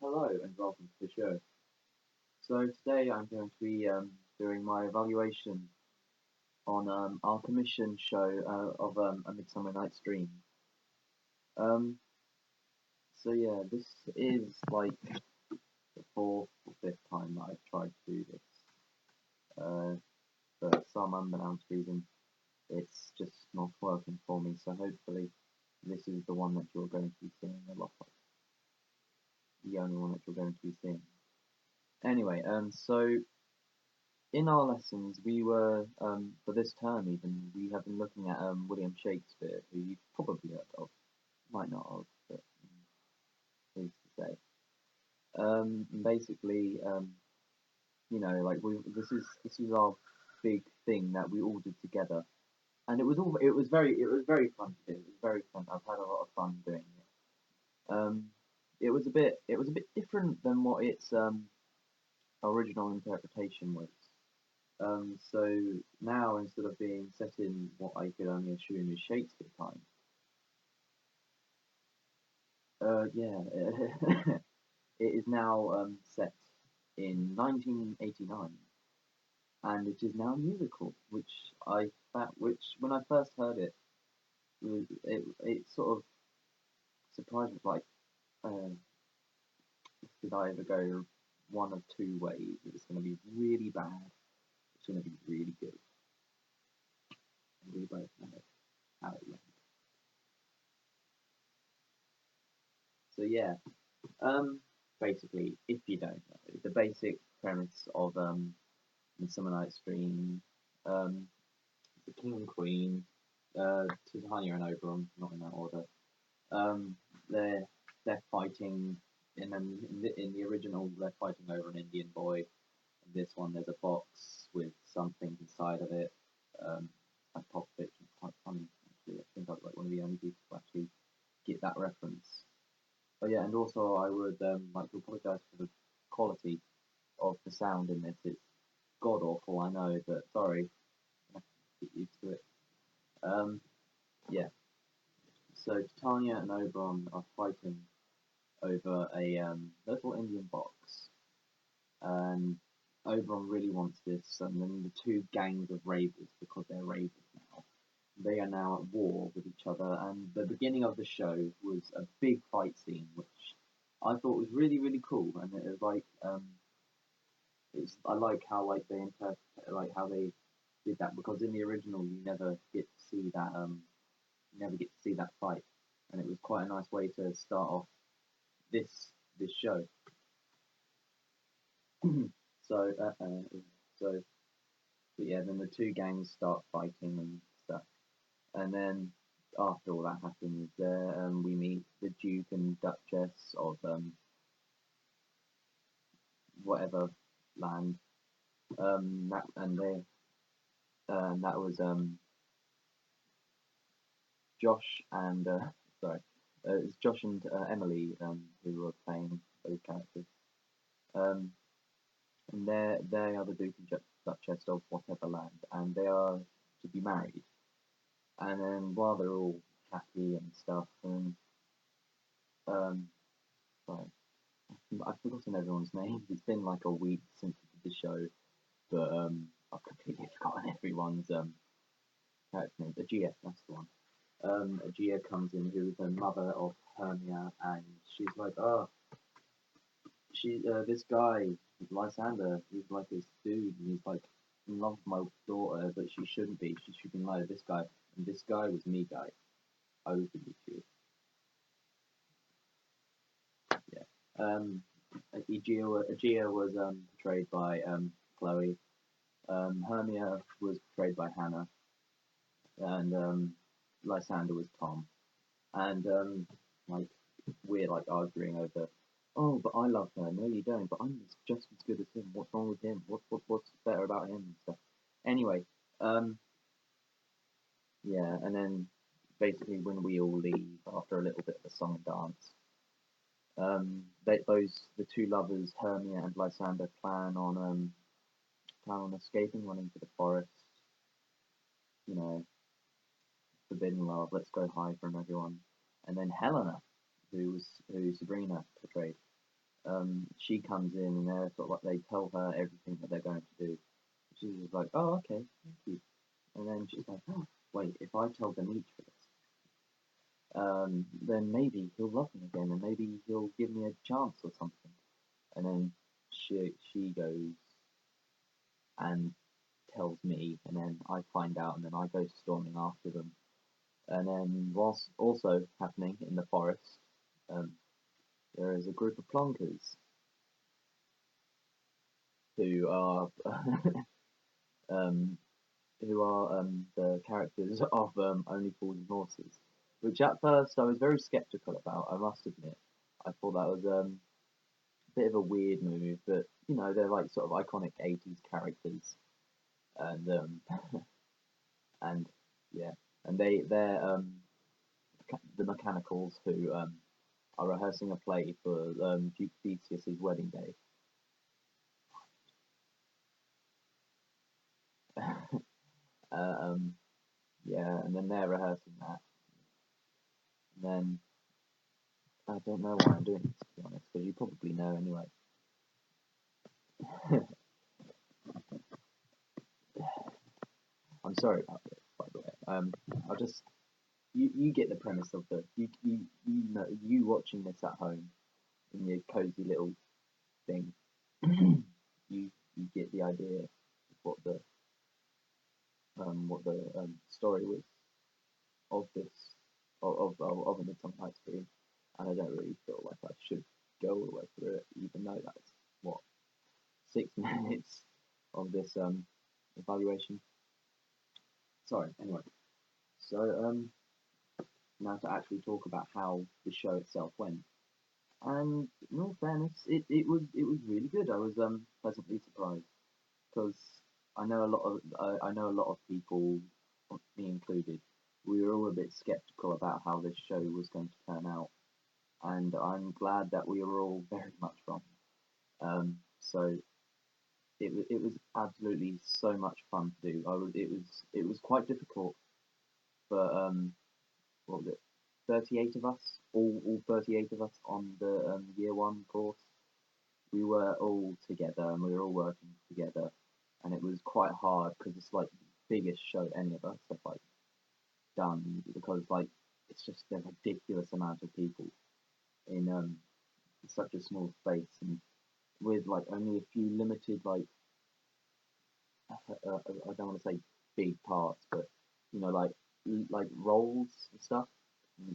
Hello and welcome to the show. So today I'm going to be doing my evaluation on our commission show of A Midsummer Night's Dream. Um, so yeah, this is like the fourth or fifth time that I've tried to do this. For some unbeknownst reason, it's just not working for me. So hopefully, this is the one that you're going to be seeing a lot of. The only one that you're going to be seeing. Anyway, so in our lessons, we were, for this term even, we have been looking at William Shakespeare, who you've probably heard of, might not have, but who's to say. Basically, like this is our big thing that we all did together, and it was very fun to do. It was very fun. I've had a lot of fun doing it. It was a bit different than what its original interpretation was. So now instead of being set in what I could only assume is Shakespeare time, yeah, it is now set in 1989, and it is now a musical, which when I first heard it, it sort of surprised me, like, uh, did I ever go one of two ways? It was going to be really bad, it's going to be really good, and we both know how it went. So yeah, Um, basically, if you don't know, the basic premise of Midsummer Night's Dream, um, the King and Queen, Titania and Oberon, not in that order. Um, they're they're fighting in the original, they're fighting over an Indian boy. In this one, there's a box with something inside of it. I popped it, it's quite funny actually. I think I was like one of the only people to actually get that reference. Oh yeah, and also I would like to apologise for the quality of the sound in this. It's god awful, I know, but sorry, I have to get used to it. Um, yeah. So Titania and Oberon are fighting over a little Indian box, and Oberon really wants this, and then the two gangs of ravers, because they're ravers now, they are now at war with each other. And the beginning of the show was a big fight scene, which I thought was really really cool, and it was like I like how like they interpret like how they did that, because in the original you never get to see that fight, and it was quite a nice way to start off this show. so so but yeah, then the two gangs start fighting and stuff, and then after all that happens, we meet the Duke and Duchess of whatever land. That and they that was Josh and sorry, it's Josh and Emily who were playing those characters. Um, and they are the Duke and Duchess of whatever land, and they are to be married. And then while they're all happy and stuff, and um, sorry, I've forgotten everyone's names. It's been like a week since I did the show, but I've completely forgotten everyone's character names. Aegea, that's the one. Aegea comes in, who is the mother of Hermia, and she's like, oh, this guy, Lysander, he's like this dude, and he's like in love with my daughter, but she shouldn't be. She should be in love with this guy, and this guy was me, guy. I was the YouTube. Yeah. Aegea was portrayed by Chloe. Hermia was portrayed by Hannah, and Lysander was Tom. And like we're like arguing over, oh, but I love her. No, you don't. But I'm just as good as him. What's wrong with him? What's better about him and stuff. Anyway, um, yeah, and then basically when we all leave after a little bit of a song and dance, the two lovers, Hermia and Lysander, plan on escaping, running to the forest. You know, forbidden love. Let's go hide from everyone. And then Helena, who Sabrina portrayed, she comes in and they're sort of like they tell her everything that they're going to do. She's just like, oh, okay, thank you. And then she's like, oh, wait, if I tell Demetrius, then maybe he'll love me again, and maybe he'll give me a chance or something. And then she goes and tells me, and then I find out, and then I go storming after them. And then, whilst also happening in the forest, um, there is a group of plonkers who are um, the characters of Only Fools and Horses, which at first I was very skeptical about. I must admit, I thought that was a bit of a weird move, but you know they're like sort of iconic '80s characters, and and yeah, and they're the mechanicals who are rehearsing a play for Duke Theseus's wedding day. um, yeah, and then they're rehearsing that. And then I don't know why I'm doing this to be honest, because you probably know anyway. I'm sorry about this, by the way. I'll just you get the premise of the you know you watching this at home in your cozy little thing. You get the idea of what the story was of this of a Midsummer Night's Dream, and I don't really feel like I should go all the way through it, even though that's what 6 minutes of this evaluation. Sorry. Anyway, so now to actually talk about how the show itself went. And in all fairness, it was really good. I was pleasantly surprised because I know a lot of people, me included, we were all a bit skeptical about how this show was going to turn out, and I'm glad that we were all very much wrong. So it was absolutely so much fun to do. It was quite difficult for what was it, 38 of us, all 38 of us on the year one course. We were all together and we were all working together, and it was quite hard because it's like the biggest show any of us have like done, because like it's just a ridiculous amount of people in such a small space, and with like only a few limited like I don't want to say big parts, but you know like roles and stuff,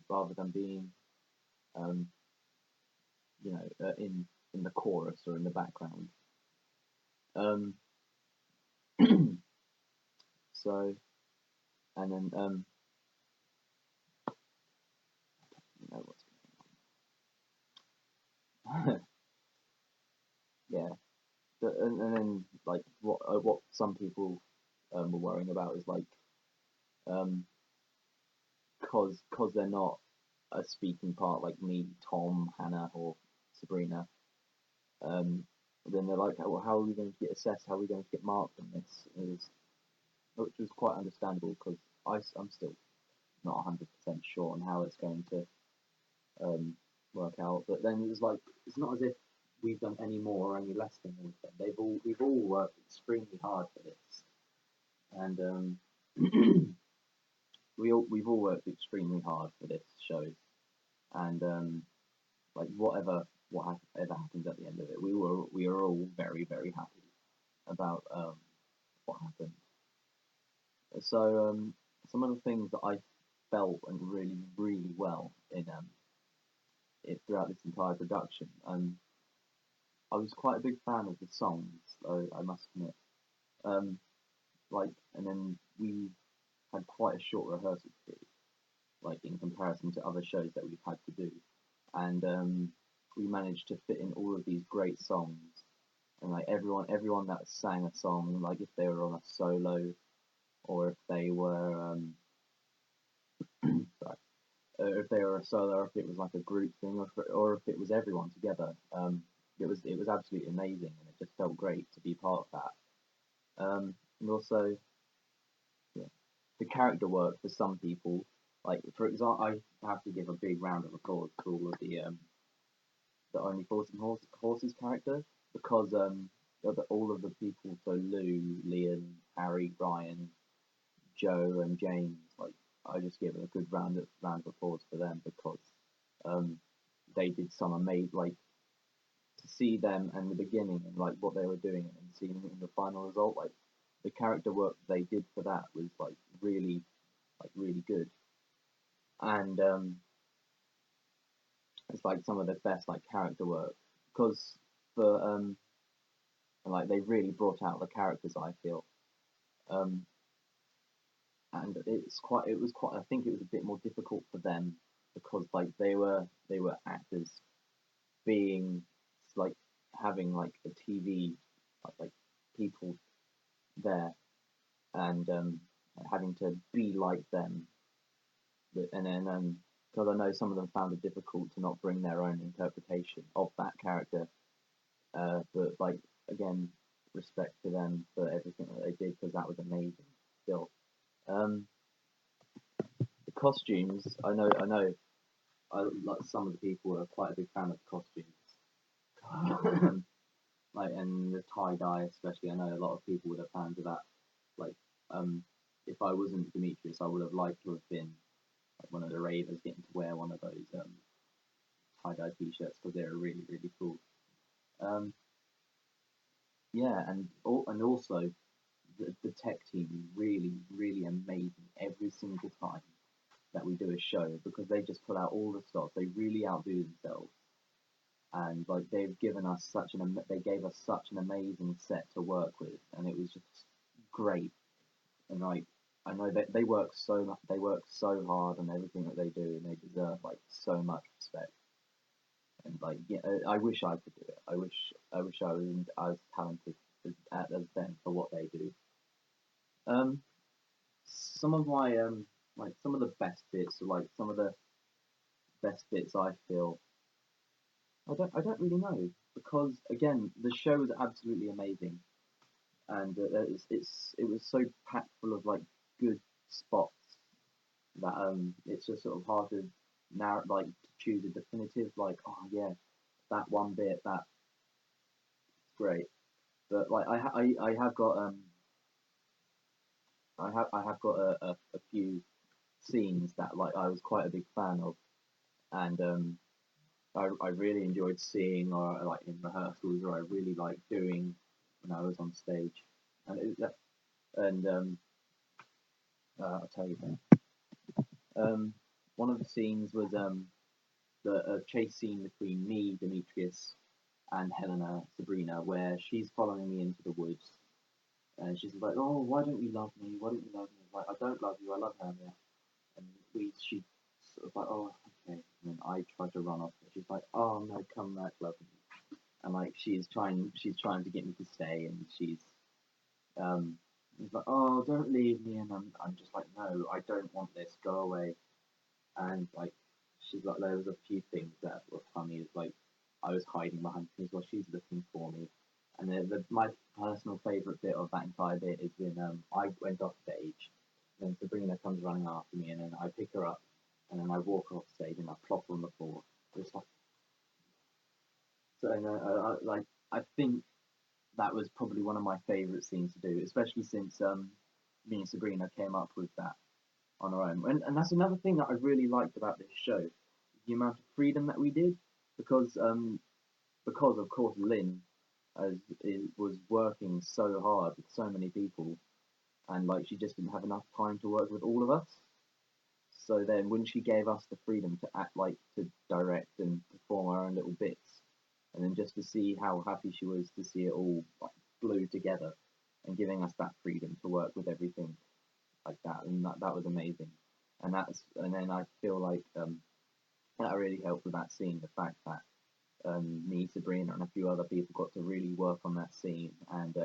rather than being um, in the chorus or in the background. Um, so and then you know what's yeah, and then like what some people were worrying about is like um, cause they're not a speaking part like me, Tom, Hannah, or Sabrina. Um, then they're like, well, how are we going to get assessed? How are we going to get marked on this? Which was quite understandable because I'm still not 100% sure on how it's going to work out. But then it was like, it's not as if we've done any more or any less than them. We've all worked extremely hard for this, and we've all worked extremely hard for this show, and like whatever happens at the end of it, we were all very very happy about what happened. So some of the things that I felt and really well in it throughout this entire production. I was quite a big fan of the songs, though I must admit. Um, and then we had quite a short rehearsal period, like in comparison to other shows that we've had to do, and we managed to fit in all of these great songs, and like everyone that sang a song, like if they were on a solo or if they were sorry, if they were a solo, or if it was like a group thing, or if it was everyone together. It was absolutely amazing, and it just felt great to be part of that. And also, yeah, the character work for some people, like for example, I have to give a big round of applause to all of the the only horses character because all of the people, so Lou, Liam, Harry, Ryan, Joe, and James, like I just give a good round of applause for them because um they did some amazing, like, to see them and the beginning and like what they were doing and seeing it in the final result, like the character work they did for that was really good. And it's like some of the best like character work because for like they really brought out the characters, I feel. um and it was quite, I think it was a bit more difficult for them because like they were actors being like having like a TV, like people there, and having to be like them. And then because I know some of them found it difficult to not bring their own interpretation of that character. But like again, respect to them for everything that they did because that was amazing. Still, um, the costumes. I know. Like some of the people are quite a big fan of the costumes, like and the tie dye especially. I know a lot of people were fans of that. Like, um, if I wasn't Demetrius, I would have liked to have been like one of the ravers getting to wear one of those tie dye t-shirts because they were really cool. Um, yeah, and also the tech team is really amazing every single time that we do a show because they just put out all the stops. They really outdo themselves, and like they gave us such an amazing set to work with, and it was just great. And like I know that they work so much, they work so hard on everything that they do, and they deserve like so much respect. And like yeah, I wish I could do it. I wish I was as talented as them for what they do. Um, some of my like some of the best bits, or like some of the best bits I feel. I don't really know because again the show was absolutely amazing, and it was so packed full of like good spots that it's just sort of hard to narrow, like to choose a definitive like, oh yeah, that one bit that's great. But like I have got I have got a few scenes that like I was quite a big fan of, and I really enjoyed seeing, or like in rehearsals, or I really liked doing when I was on stage. And and I'll tell you then. One of the scenes was the chase scene between me, Demetrius, and Helena, Sabrina, where she's following me into the woods, and she's like, "Oh, why don't you love me? Why don't you love me?" Like, I don't love you. I love Hermia. And she sort of like, "Oh, okay." And then I try to run off, and she's like, "Oh no, come back, love me." And like she's trying to get me to stay, and um, she's like, "Oh, don't leave me," and I'm just like, "No, I don't want this. Go away." And like she's like, there was a few things that were funny. It's like I was hiding behind things while she's looking for me. And my personal favourite bit of that entire bit is when I went off stage, and then Sabrina comes running after me, and then I pick her up, and then I walk off stage and I plop her on the floor. Just like so, and, like I think that was probably one of my favourite scenes to do, especially since me and Sabrina came up with that on our own. And that's another thing that I really liked about this show, the amount of freedom that we did, because of course Lynn was working so hard with so many people, and like she just didn't have enough time to work with all of us. So then when she gave us the freedom to act, like to direct and perform our own little bits, and then just to see how happy she was to see it all like glued together, and giving us that freedom to work with everything like that, and that was amazing. And then I feel like that really helped with that scene. The fact that me, Sabrina, and a few other people got to really work on that scene, and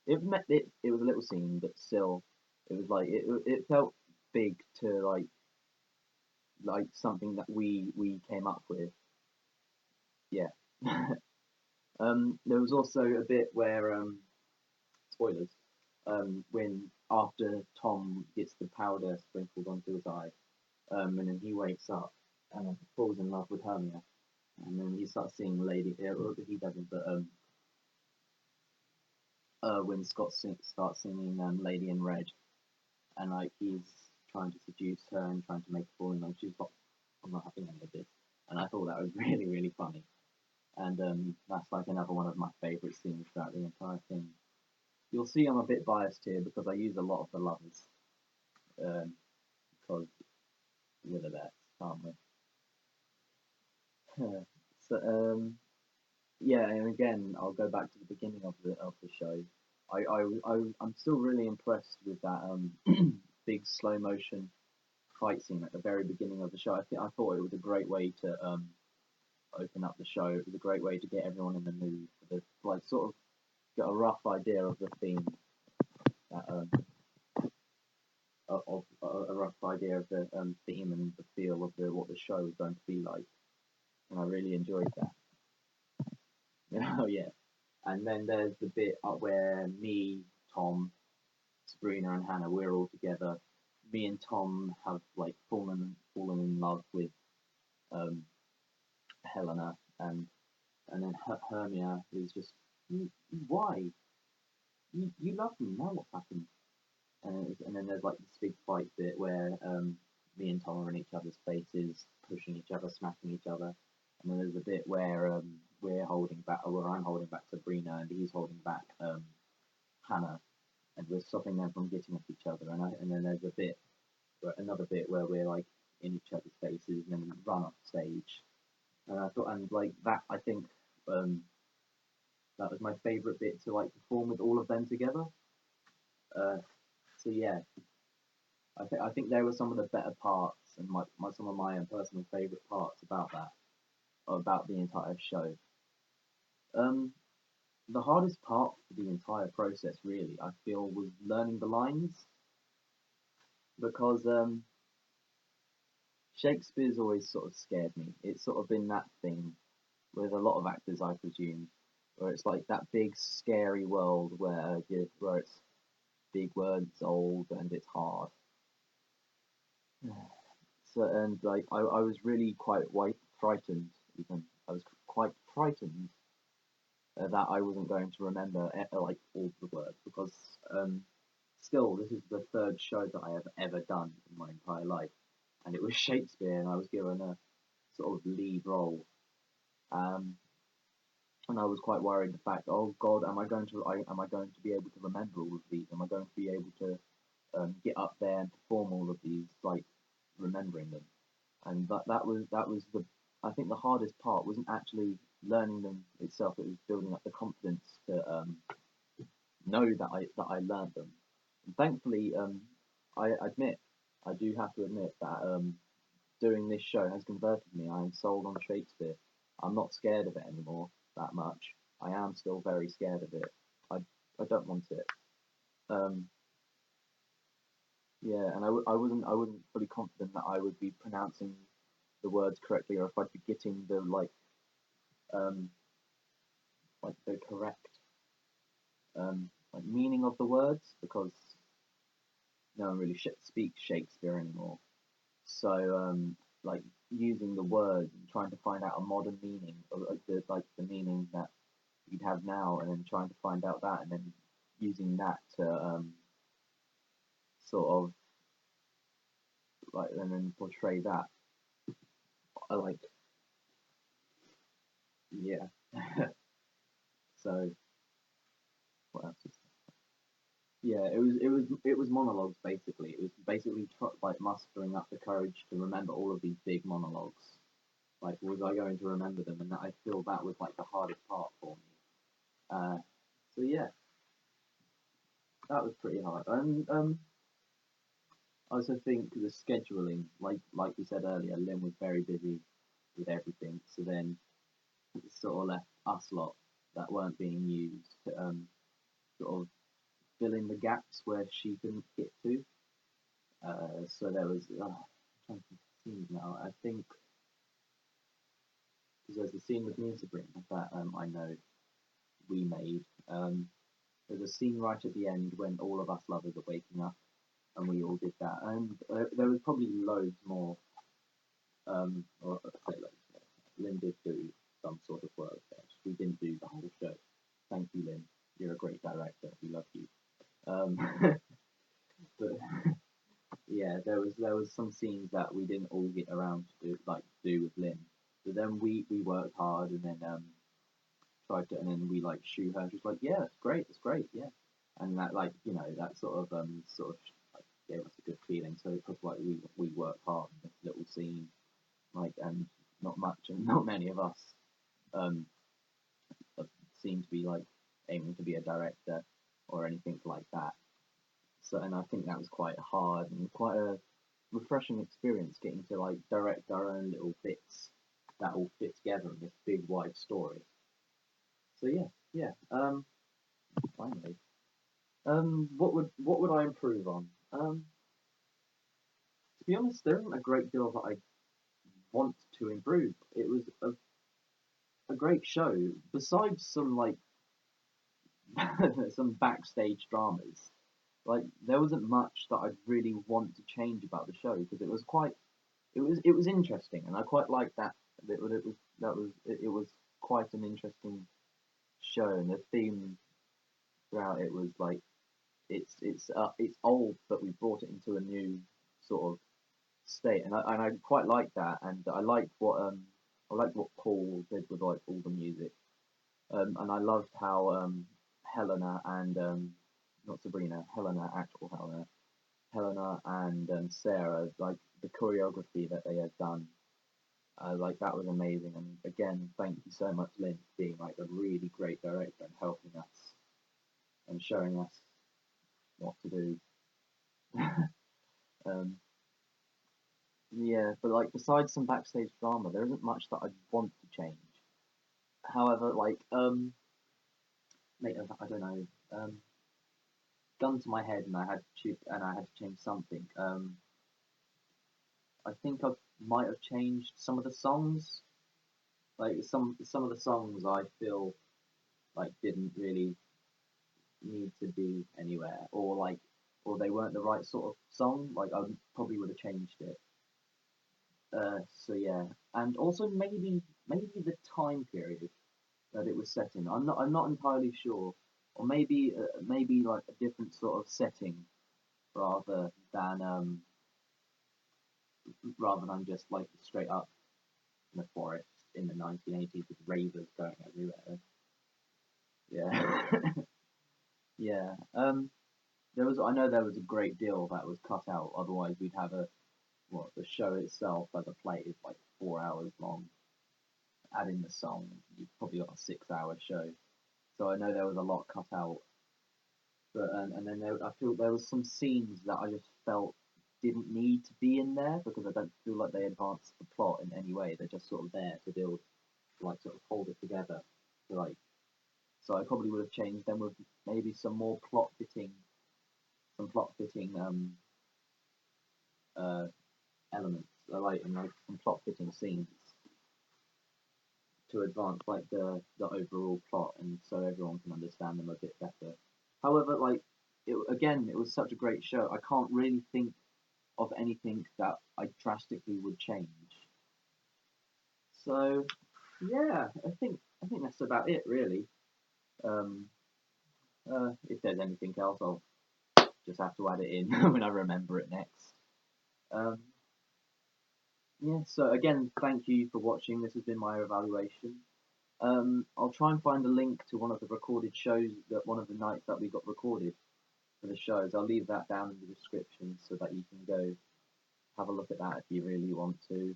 it was a little scene, but still, it was like it felt big to like something that we came up with. Yeah. There was also a bit where spoilers, when after Tom gets the powder sprinkled onto his eye, and then he wakes up and falls in love with Hermia. and then he starts singing Lady. He doesn't, but when starts singing Lady in Red, and like he's trying to seduce her and trying to make her fall in love. She's like, I'm not having any of this, and I thought that was really funny. And that's like another one of my favourite scenes throughout the entire thing. You'll see I'm a bit biased here because I use a lot of the lovers, um, because we're the best, aren't we? so yeah, and again, I'll go back to the beginning of the show. I'm still really impressed with that big slow motion fight scene at the very beginning of the show. I thought it was a great way to open up the show. It was a great way to get everyone in the mood for the like sort of get a rough idea of the theme that a rough idea of the theme and the feel of what the show was going to be like, and I really enjoyed that. Oh yeah, and then there's the bit where me, Tom, Sabrina, and Hannah we're all together. Me and Tom have like fallen in love with um, Helena, and then Hermia is just why you love me now what's happened, and then there's like this big fight bit where me and Tom are in each other's faces, pushing each other, smacking each other, and then there's a bit where we're holding back, or where I'm holding back Sabrina and he's holding back Hannah, and we're stopping them from getting at each other, and then there's another bit where we're like in each other's faces, and then we run off stage, and I thought, and like that, I think um, that was my favourite bit to like perform with all of them together. Uh, so yeah, I think they were some of the better parts and some of my own personal favourite parts about that, about the entire show. Um, the hardest part for the entire process, really, I feel, was learning the lines because Shakespeare's always sort of scared me. It's sort of been that thing with a lot of actors, I presume, where it's like that big scary world where it's big words, old, and it's hard. So and like I was really quite frightened. Even I was quite frightened that I wasn't going to remember like all the words because still this is the third show that I have ever done in my entire life, and it was Shakespeare, and I was given a sort of lead role. Um, and I was quite worried the fact, oh God, am I going to be able to remember all of these? Am I going to be able to get up there and perform all of these like remembering them? And that was the I think the hardest part wasn't actually learning them itself. It was building up the confidence to know that I learned them. And thankfully, I do have to admit that doing this show has converted me. I am sold on Shakespeare. I'm not scared of it anymore that much. I am still very scared of it. I don't want it. Um, yeah, and I wasn't fully confident that I would be pronouncing the words correctly, or if I'd be getting the um like the correct like meaning of the words because no one really speaks Shakespeare anymore. So like using the words and trying to find out a modern meaning of the meaning that you'd have now, and then trying to find out that, and then using that to sort of like and then portray that. I like yeah. So what else? Yeah, it was monologues basically. It was basically like mustering up the courage to remember all of these big monologues. Like, was I going to remember them? And that I feel that was like the hardest part for me. Uh, so yeah, that was pretty hard. And I also think the scheduling, like we said earlier, Lynn was very busy with everything. So then it sort of left us lot that weren't being used to sort of fill in the gaps where she couldn't get to. So there was I'm trying to think of scenes now. I think because there's a scene with me and Sabrina that I know we made. There's a scene right at the end when all of us lovers are waking up, and we all did that. And there was probably loads more. Or say loads. Lynn did do some sort of work there. We didn't do the whole show. Thank you, Lynn. You're a great director. We love you. Um, but yeah, there was some scenes that we didn't all get around to do with Lynn. But then we worked hard and then tried to, and then we like shoot her. She's like, yeah, it's great, yeah. And that like that sort of like, gave us a good feeling. So because like we worked hard in this little scene, like and not much and not many of us um seem to be like aiming to be a director or anything like that. So and I think that was quite hard and quite a refreshing experience getting to like direct our own little bits that all fit together in this big wide story. So yeah, yeah. Finally, what would I improve on? To be honest, there isn't a great deal that I want to improve. It was a great show. Besides some like some backstage dramas, like there wasn't much that I'd really want to change about the show because it was quite it was interesting and I quite liked that it was quite an interesting show and the theme throughout it was like it's old but we brought it into a new sort of state and I quite like that and I liked what Paul did with like all the music and I loved how Helena and not Sabrina Helena actual Helena and Sarah like the choreography that they had done like that was amazing and again thank you so much Lynn for being like a really great director and helping us and showing us what to do um, yeah but like besides some backstage drama there isn't much that I'd want to change however like mate, I don't know gun to my head and I had to change something I think I might have changed some of the songs like some of the songs I feel like didn't really need to be anywhere or they weren't the right sort of song like I probably would have changed it so yeah and also maybe the time period that it was set in I'm not entirely sure or maybe like a different sort of setting rather than just like straight up in the forest in the 1980s with ravers going everywhere yeah yeah I know there was a great deal that was cut out. Otherwise, we'd have the show itself as a play is like 4 hours long. Add in the song, you've probably got a 6 hour show. So I know there was a lot cut out. But and then I feel there was some scenes that I just felt didn't need to be in there because I don't feel like they advanced the plot in any way. They're just sort of there to build, like sort of hold it together. So I probably would have changed them with maybe some plot fitting uh elements, like and like some plot fitting scenes to advance like the overall plot, and so everyone can understand them a bit better. However, like it was such a great show. I can't really think of anything that I drastically would change. So yeah, I think that's about it really. Um, if there's anything else, I'll just have to add it in when I remember it next. Um, yeah. So again, thank you for watching. This has been my evaluation. I'll try and find a link to one of the recorded shows that one of the nights that we got recorded for the shows. I'll leave that down in the description so that you can go have a look at that if you really want to.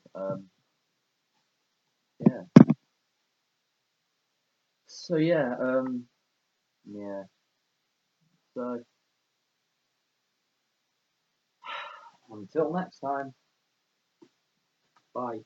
Yeah. So yeah. Yeah. So until next time. Bye.